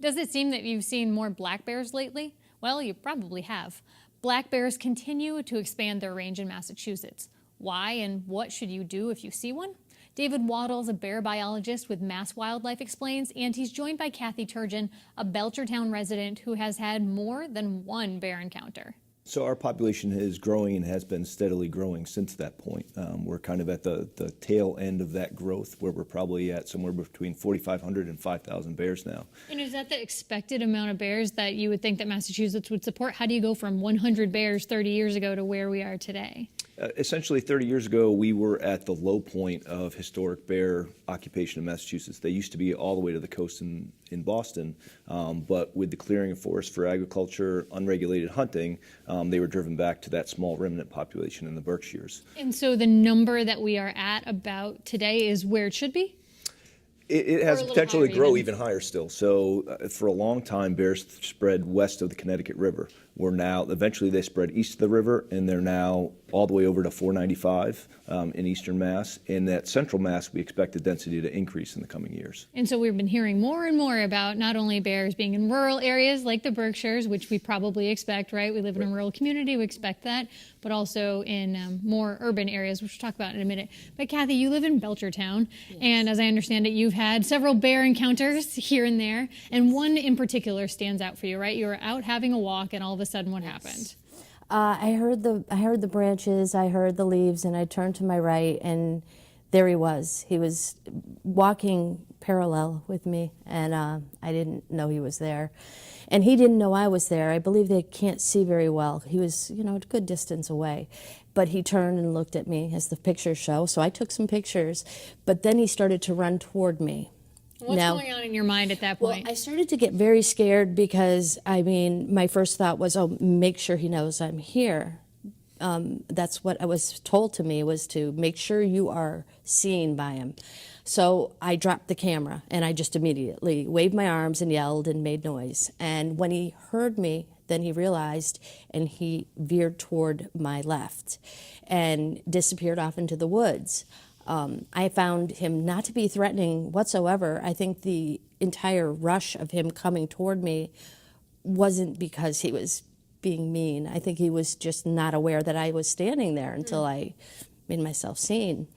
Does it seem that you've seen more black bears lately? Well, you probably have. Black bears continue to expand their range in Massachusetts. Why and what should you do if you see one? David Waddles, a bear biologist with Mass Wildlife, explains, and he's joined by Kathy Turgeon, a Belchertown resident who has had more than one bear encounter. So our population is growing and has been steadily growing since that point. We're kind of at the tail end of that growth, where we're probably at somewhere between 4,500 and 5,000 bears now. And is that the expected amount of bears that you would think that Massachusetts would support? How do you go from 100 bears 30 years ago to where we are today? Essentially, 30 years ago, we were at the low point of historic bear occupation in Massachusetts. They used to be all the way to the coast in Boston, but with the clearing of forests for agriculture, unregulated hunting, they were driven back to that small remnant population in the Berkshires. And so the number that we are at about today is where it should be? It has the potential to grow even higher still. So for a long time, bears spread west of the Connecticut River. Eventually they spread east of the river, and they're now all the way over to 495 in eastern Mass. In that central Mass, we expect the density to increase in the coming years. And so we've been hearing more and more about not only bears being in rural areas like the Berkshires, which we probably expect, right? We live in a rural community, we expect that, but also in more urban areas, which we'll talk about in a minute. But Kathy, you live in Belchertown, yes. And as I understand it, you've had several bear encounters here and there, and one in particular stands out for you, right? You were out having a walk, and all of a sudden, what happened? I heard the branches, I heard the leaves, and I turned to my right, and there he was. He was walking parallel with me, and I didn't know he was there. And he didn't know I was there. I believe they can't see very well. He was, a good distance away. But he turned and looked at me, as the pictures show, so I took some pictures. But then he started to run toward me. What's going on in your mind at that point? Well, I started to get very scared because, my first thought was, oh, make sure he knows I'm here. That's what I was told to me, was to make sure you are seen by him. So I dropped the camera, and I just immediately waved my arms and yelled and made noise. And when he heard me, then he realized, and he veered toward my left and disappeared off into the woods. I found him not to be threatening whatsoever. I think the entire rush of him coming toward me wasn't because he was being mean. I think he was just not aware that I was standing there until I made myself seen.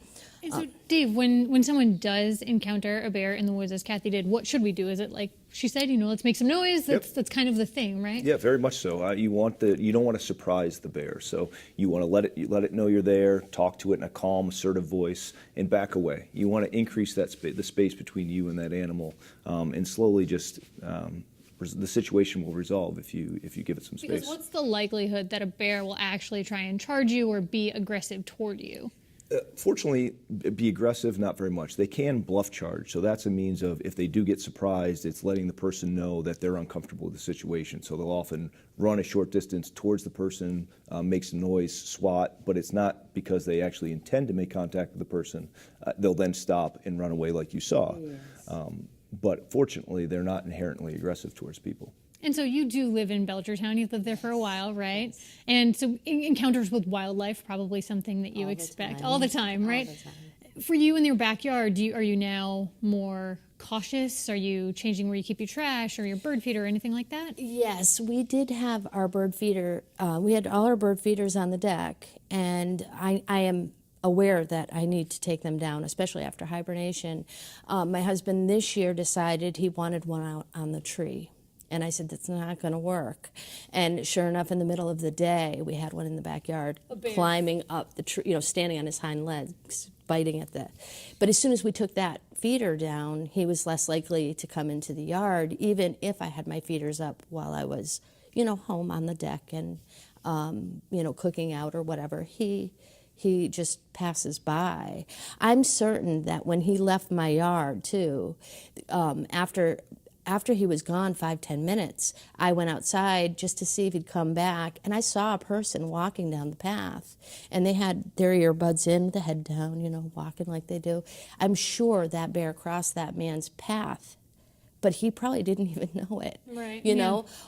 And so, Dave, when someone does encounter a bear in the woods, as Kathy did, what should we do? Is it like she said, let's make some noise? That's kind of the thing, right? Yeah, very much so. You don't want to surprise the bear, so you want to let it know you're there, talk to it in a calm, assertive voice, and back away. You want to increase the space between you and that animal, and slowly just. The situation will resolve if you give it some space. Because what's the likelihood that a bear will actually try and charge you or be aggressive toward you? Fortunately, be aggressive, not very much. They can bluff charge, so that's a means of, if they do get surprised, it's letting the person know that they're uncomfortable with the situation. So they'll often run a short distance towards the person, make some noise, swat, but it's not because they actually intend to make contact with the person. They'll then stop and run away like you saw. Yes. But fortunately, they're not inherently aggressive towards people. And so you do live in Belchertown. You've lived there for a while, right? Yes. And so encounters with wildlife, probably something that you expect all the time, right? All the time. For you in your backyard, are you now more cautious? Are you changing where you keep your trash or your bird feeder or anything like that? Yes, we did have our bird feeder. We had all our bird feeders on the deck, and I am aware that I need to take them down, especially after hibernation. My husband this year decided he wanted one out on the tree. And I said, that's not going to work. And sure enough, in the middle of the day, we had one in the backyard climbing up the tree, standing on his hind legs, biting at that. But as soon as we took that feeder down, he was less likely to come into the yard, even if I had my feeders up while I was, home on the deck and, cooking out or whatever. He just passes by. I'm certain that when he left my yard, too, after he was gone 5-10 minutes, I went outside just to see if he'd come back, and I saw a person walking down the path, and they had their earbuds in, the head down, walking like they do. I'm sure that bear crossed that man's path, but he probably didn't even know it, right?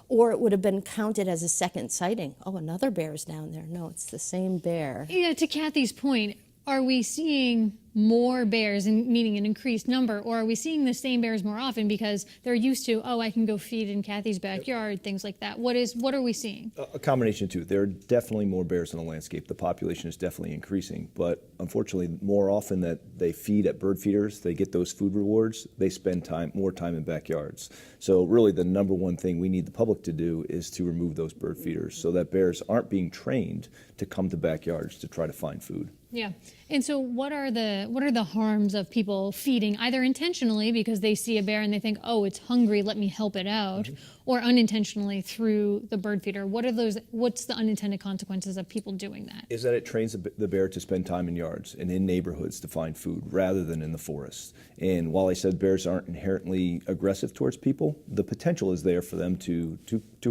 Or it would have been counted as a second sighting. Oh, another bear's down there. No, it's the same bear. Yeah, to Kathy's point, are we seeing more bears, and meaning an increased number, or are we seeing the same bears more often because they're used to, oh, I can go feed in Kathy's backyard, things like that? What are we seeing? A combination of two. There are definitely more bears in the landscape. The population is definitely increasing, but unfortunately, more often that they feed at bird feeders, they get those food rewards, they spend more time in backyards. So really the number one thing we need the public to do is to remove those bird feeders so that bears aren't being trained to come to backyards to try to find food. Yeah. And so what are the harms of people feeding either intentionally because they see a bear and they think, oh, it's hungry, let me help it out, or unintentionally through the bird feeder? What's the unintended consequences of people doing that? Is that it trains the bear to spend time in yards and in neighborhoods to find food rather than in the forest. And while I said bears aren't inherently aggressive towards people, the potential is there for them to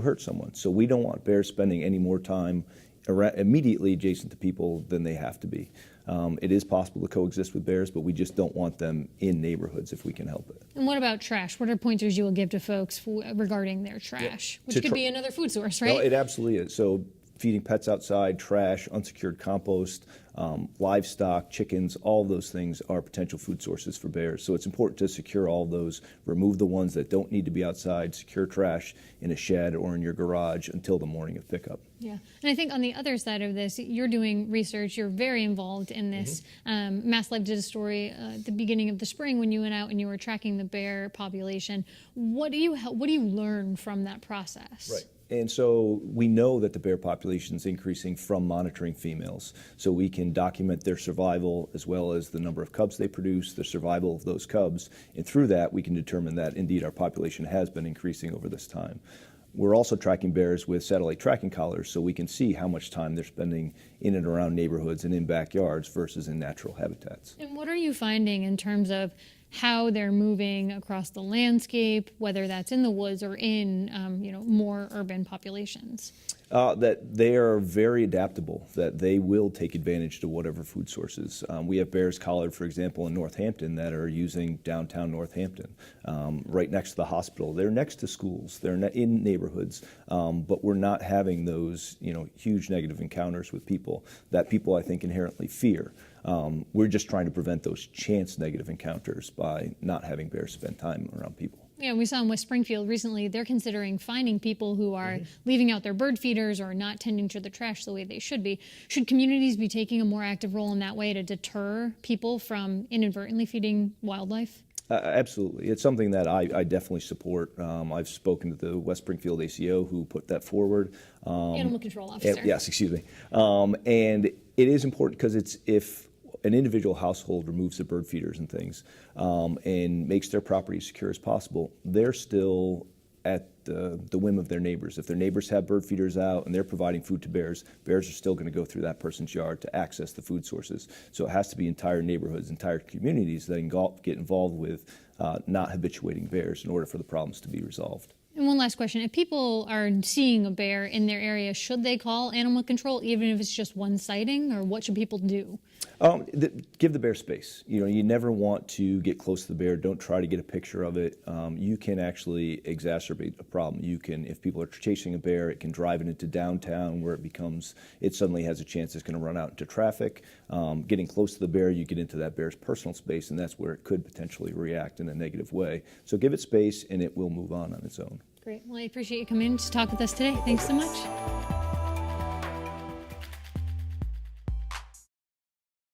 hurt someone. So we don't want bears spending any more time immediately adjacent to people than they have to be. It is possible to coexist with bears, but we just don't want them in neighborhoods if we can help it. And what about trash? What are pointers you will give to folks regarding their trash, which could be another food source, right? No, it absolutely is. So feeding pets outside, trash, unsecured compost, livestock, chickens, all of those things are potential food sources for bears. So it's important to secure all those, remove the ones that don't need to be outside, secure trash in a shed or in your garage until the morning of pickup. Yeah, and I think on the other side of this, you're doing research, you're very involved in this. Mass Live did a story at the beginning of the spring when you went out and you were tracking the bear population. What do you learn from that process? Right. And so we know that the bear population is increasing from monitoring females. So we can document their survival as well as the number of cubs they produce, the survival of those cubs. And through that, we can determine that indeed our population has been increasing over this time. We're also tracking bears with satellite tracking collars so we can see how much time they're spending in and around neighborhoods and in backyards versus in natural habitats. And what are you finding in terms of how they're moving across the landscape, whether that's in the woods or in more urban populations? That they are very adaptable, that they will take advantage to whatever food sources. We have bears collared, for example, in Northampton that are using downtown Northampton, right next to the hospital. They're next to schools, they're in neighborhoods, but we're not having those huge negative encounters with people that people, I think, inherently fear. We're just trying to prevent those chance negative encounters by not having bears spend time around people. Yeah, we saw in West Springfield recently, they're considering finding people who are leaving out their bird feeders or not tending to the trash the way they should be. Should communities be taking a more active role in that way to deter people from inadvertently feeding wildlife? Absolutely. It's something that I definitely support. I've spoken to the West Springfield ACO who put that forward. Animal control officer. Yes, excuse me. And it is important because if an individual household removes the bird feeders and things and makes their property as secure as possible, they're still at the whim of their neighbors. If their neighbors have bird feeders out and they're providing food to bears, bears are still going to go through that person's yard to access the food sources. So it has to be entire neighborhoods, entire communities that get involved with not habituating bears in order for the problems to be resolved. And one last question. If people are seeing a bear in their area, should they call animal control, even if it's just one sighting, or what should people do? Give the bear space. You never want to get close to the bear. Don't try to get a picture of it. You can actually exacerbate a problem. If people are chasing a bear, it can drive it into downtown where it suddenly has a chance it's going to run out into traffic. Getting close to the bear, you get into that bear's personal space, and that's where it could potentially react in a negative way. So give it space, and it will move on its own. Great. Well, I appreciate you coming in to talk with us today. Thanks so much.